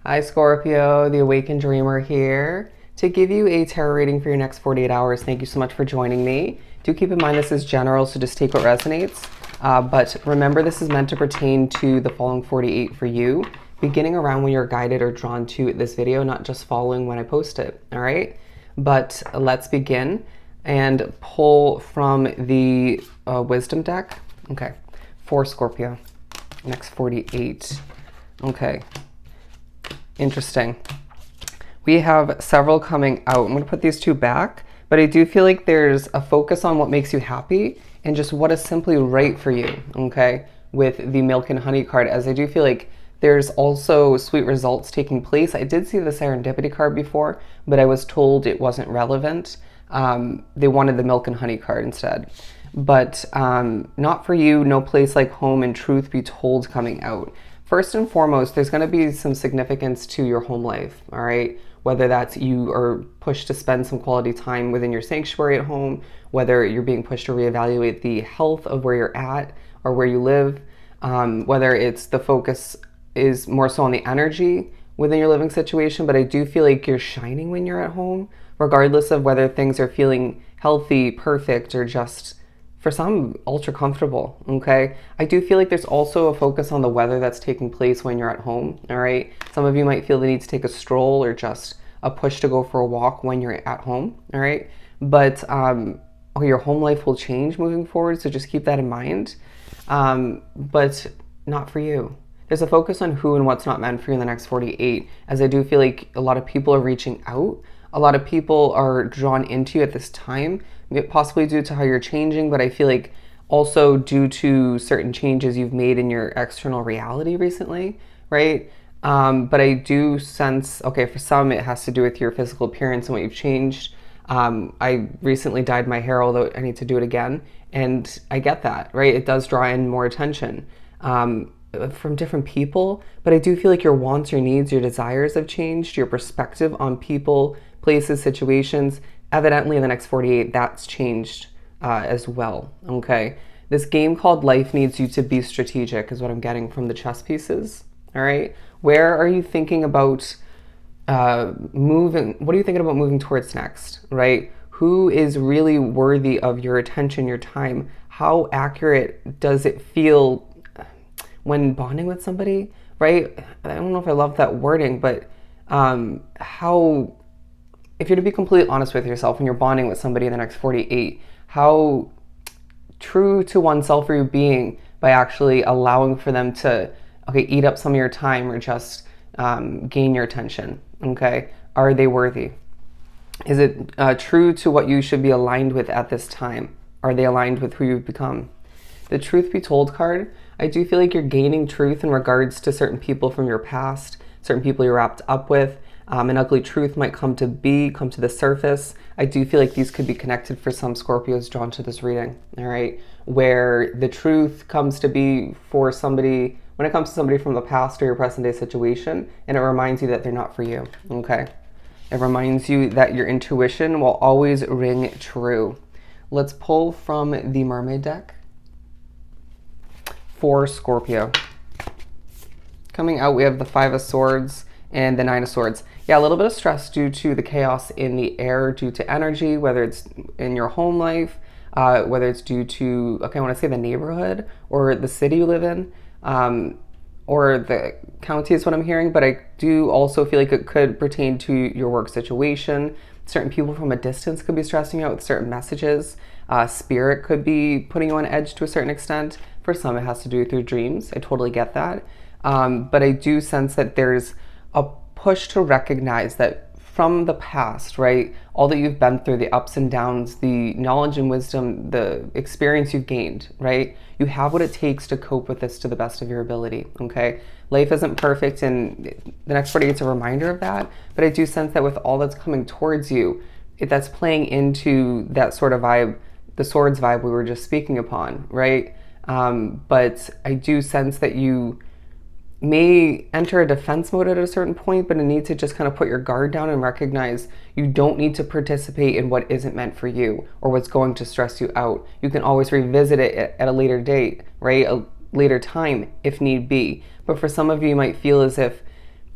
Hi Scorpio, the Awakened Dreamer here to give you a tarot reading for your next 48 hours. Thank you so much for joining me. Do keep in mind this is general, so just take what resonates. But remember, this is meant to pertain to the following 48 for you, beginning around when you're guided or drawn to this video, not just following when I post it, all right? But let's begin and pull from the wisdom deck. Okay, for Scorpio, next 48. Okay. Interesting. We have several coming out. I'm going to put these two back, but I do feel like there's a focus on what makes you happy and just what is simply right for you, okay, with the milk and honey card, as I do feel like there's also sweet results taking place. I did see the serendipity card before, but I was told it wasn't relevant. They wanted the milk and honey card instead. But not for you, no place like home and truth be told coming out. First and foremost, there's going to be some significance to your home life, all right? Whether that's you are pushed to spend some quality time within your sanctuary at home, whether you're being pushed to reevaluate the health of where you're at or where you live, whether it's the focus is more so on the energy within your living situation, but I do feel like you're shining when you're at home, regardless of whether things are feeling healthy, perfect, or just for some ultra comfortable. Okay, I do feel like there's also a focus on the weather that's taking place when you're at home. All right, some of you might feel the need to take a stroll or just a push to go for a walk when you're at home. All right, but your home life will change moving forward, so just keep that in mind. But not for you. There's a focus on who and what's not meant for you in the next 48, as I do feel like a lot of people are reaching out. A lot of people are drawn into you at this time, possibly due to how you're changing, but I feel like also due to certain changes you've made in your external reality recently, right? But I do sense, okay, for some it has to do with your physical appearance and what you've changed. I recently dyed my hair, although I need to do it again, and I get that, right? It does draw in more attention from different people, but I do feel like your wants, your needs, your desires have changed, your perspective on people, places, situations. Evidently in the next 48, that's changed as well, okay? This game called life needs you to be strategic is what I'm getting from the chess pieces, all right? Where are you thinking about moving? What are you thinking about moving towards next, right? Who is really worthy of your attention, your time? How accurate does it feel when bonding with somebody, right? I don't know if I love that wording, but how, if you're to be completely honest with yourself when you're bonding with somebody in the next 48, how true to oneself are you being by actually allowing for them to, okay, eat up some of your time or just gain your attention, okay? Are they worthy? Is it true to what you should be aligned with at this time? Are they aligned with who you've become? The truth be told card, I do feel like you're gaining truth in regards to certain people from your past, certain people you're wrapped up with. An ugly truth might come to the surface. I do feel like these could be connected for some Scorpios drawn to this reading, all right? Where the truth comes to be for somebody, when it comes to somebody from the past or your present day situation, and it reminds you that they're not for you, okay? It reminds you that your intuition will always ring true. Let's pull from the Mermaid deck for Scorpio. Coming out, we have the Five of Swords and the Nine of Swords. Yeah, a little bit of stress due to the chaos in the air, due to energy, whether it's in your home life, whether it's due to, okay, I want to say the neighborhood or the city you live in, or the county is what I'm hearing, but I do also feel like it could pertain to your work situation. Certain people from a distance could be stressing you out with certain messages. Spirit could be putting you on edge to a certain extent. For some, it has to do with your dreams. I totally get that. But I do sense that there's a push to recognize that from the past, right? All that you've been through, the ups and downs, the knowledge and wisdom, the experience you've gained, right? You have what it takes to cope with this to the best of your ability, okay? Life isn't perfect, and the next 48 is a reminder of that. But I do sense that with all that's coming towards you, that's playing into that sort of vibe, the swords vibe we were just speaking upon, right? But I do sense that you may enter a defense mode at a certain point, but you need to just kind of put your guard down and recognize you don't need to participate in what isn't meant for you or what's going to stress you out. You can always revisit it at a later date, right? A later time if need be. But for some of you, you might feel as if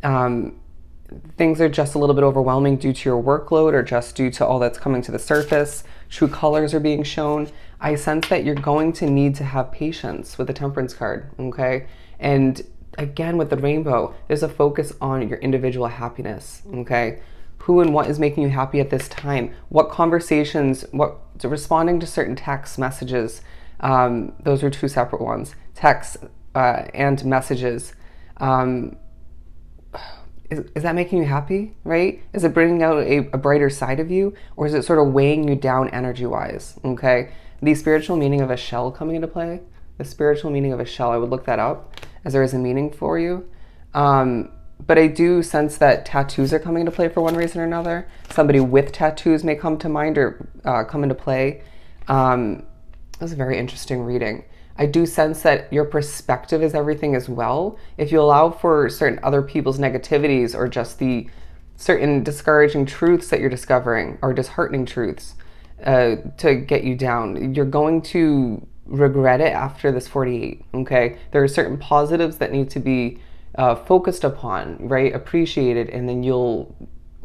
Things are just a little bit overwhelming due to your workload or just due to all that's coming to the surface. True colors are being shown. I sense that you're going to need to have patience with the Temperance card, okay? And again, with the Rainbow, there's a focus on your individual happiness, okay? Who and what is making you happy at this time? What conversations, responding to certain text messages, those are two separate ones, texts and messages. Is that making you happy, right? Is it bringing out a brighter side of you, or is it sort of weighing you down energy-wise, okay? The spiritual meaning of a shell coming into play, the spiritual meaning of a shell, I would look that up, as there is a meaning for you. But I do sense that tattoos are coming into play for one reason or another. Somebody with tattoos may come to mind or come into play. That's a very interesting reading. I do sense that your perspective is everything as well. If you allow for certain other people's negativities or just the certain discouraging truths that you're discovering or disheartening truths to get you down, you're going to regret it after this 48, okay? There are certain positives that need to be focused upon, right? Appreciated, and then you'll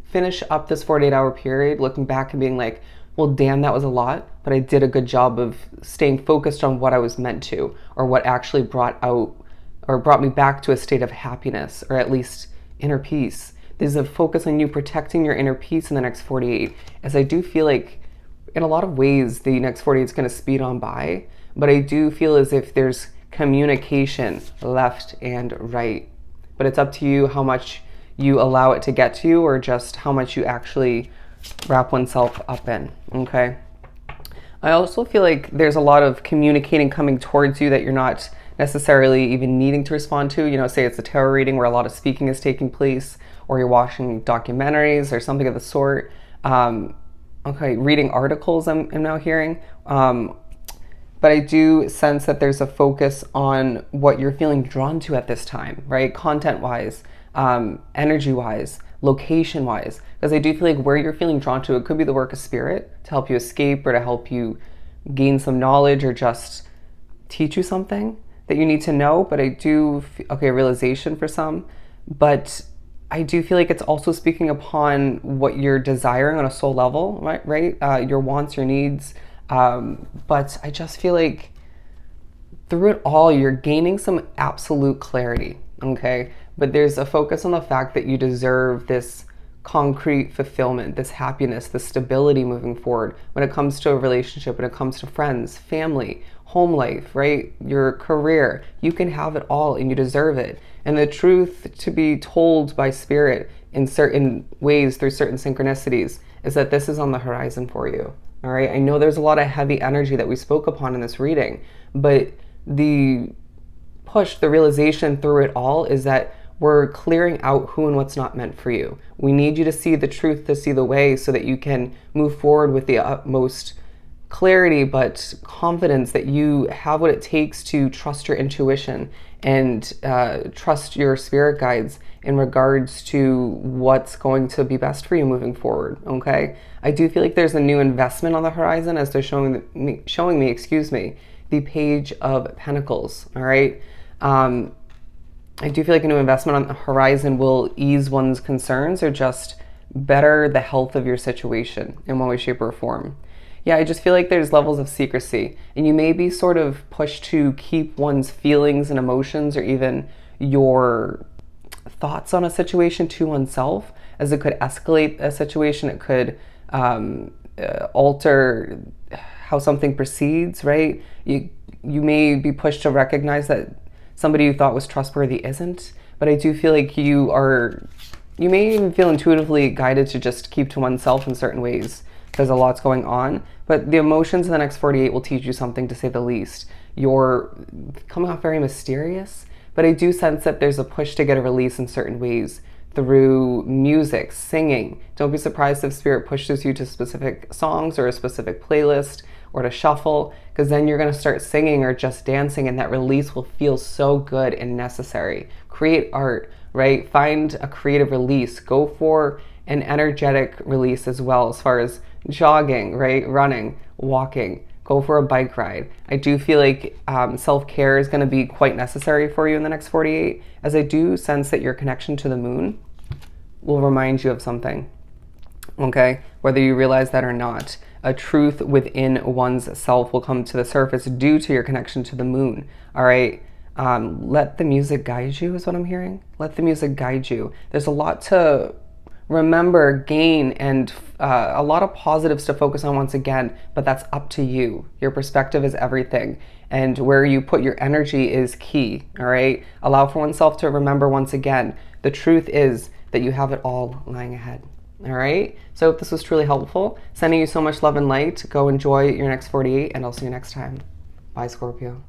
finish up this 48-hour period looking back and being like, well, damn, that was a lot, but I did a good job of staying focused on what I was meant to, or what actually brought me back to a state of happiness, or at least inner peace. There's a focus on you protecting your inner peace in the next 48, as I do feel like in a lot of ways the next 48 is going to speed on by, but I do feel as if there's communication left and right. But it's up to you how much you allow it to get to you, or just how much you actually wrap oneself up in, okay? I also feel like there's a lot of communicating coming towards you that you're not necessarily even needing to respond to. You know, say it's a tarot reading where a lot of speaking is taking place, or you're watching documentaries or something of the sort. Okay, reading articles I'm now hearing. But I do sense that there's a focus on what you're feeling drawn to at this time, right? Content-wise, energy-wise, location-wise, because I do feel like where you're feeling drawn to, it could be the work of spirit to help you escape or to help you gain some knowledge or just teach you something that you need to know. But I do, okay, realization for some, but I do feel like it's also speaking upon what you're desiring on a soul level, right? Your wants, your needs. But I just feel like through it all, you're gaining some absolute clarity, okay? But there's a focus on the fact that you deserve this concrete fulfillment, this happiness, this stability moving forward when it comes to a relationship, when it comes to friends, family, home life, right? Your career. You can have it all and you deserve it. And the truth to be told by spirit in certain ways through certain synchronicities is that this is on the horizon for you. All right. I know there's a lot of heavy energy that we spoke upon in this reading, but the push, the realization through it all is that we're clearing out who and what's not meant for you. We need you to see the truth, to see the way, so that you can move forward with the utmost clarity, but confidence that you have what it takes to trust your intuition and trust your spirit guides in regards to what's going to be best for you moving forward, okay? I do feel like there's a new investment on the horizon as they're showing me, excuse me, the Page of Pentacles, all right? I do feel like a new investment on the horizon will ease one's concerns or just better the health of your situation in one way, shape, or form. Yeah, I just feel like there's levels of secrecy, and you may be sort of pushed to keep one's feelings and emotions or even your thoughts on a situation to oneself, as it could escalate a situation. It could alter how something proceeds, right? You may be pushed to recognize that somebody you thought was trustworthy isn't, but I do feel like you may even feel intuitively guided to just keep to oneself in certain ways. There's a lot's going on, but the emotions in the next 48 will teach you something, to say the least. You're coming off very mysterious, but I do sense that there's a push to get a release in certain ways through music, singing. Don't be surprised if spirit pushes you to specific songs or a specific playlist or to shuffle, because then you're going to start singing or just dancing, and that release will feel so good and necessary. Create art, right? Find a creative release. Go for an energetic release as well, as far as jogging, right? Running, walking, Go for a bike ride. I do feel like self-care is going to be quite necessary for you in the next 48, as I do sense that your connection to the moon will remind you of something, okay? Whether you realize that or not, a truth within one's self will come to the surface due to your connection to the moon, all right? Let the music guide you is what I'm hearing. Let the music guide you. There's a lot to remember, gain, and a lot of positives to focus on once again, but that's up to you. Your perspective is everything, and where you put your energy is key, all right? Allow for oneself to remember once again, the truth is that you have it all lying ahead, all right? So I hope this was truly helpful. Sending you so much love and light. Go enjoy your next 48, and I'll see you next time. Bye, Scorpio.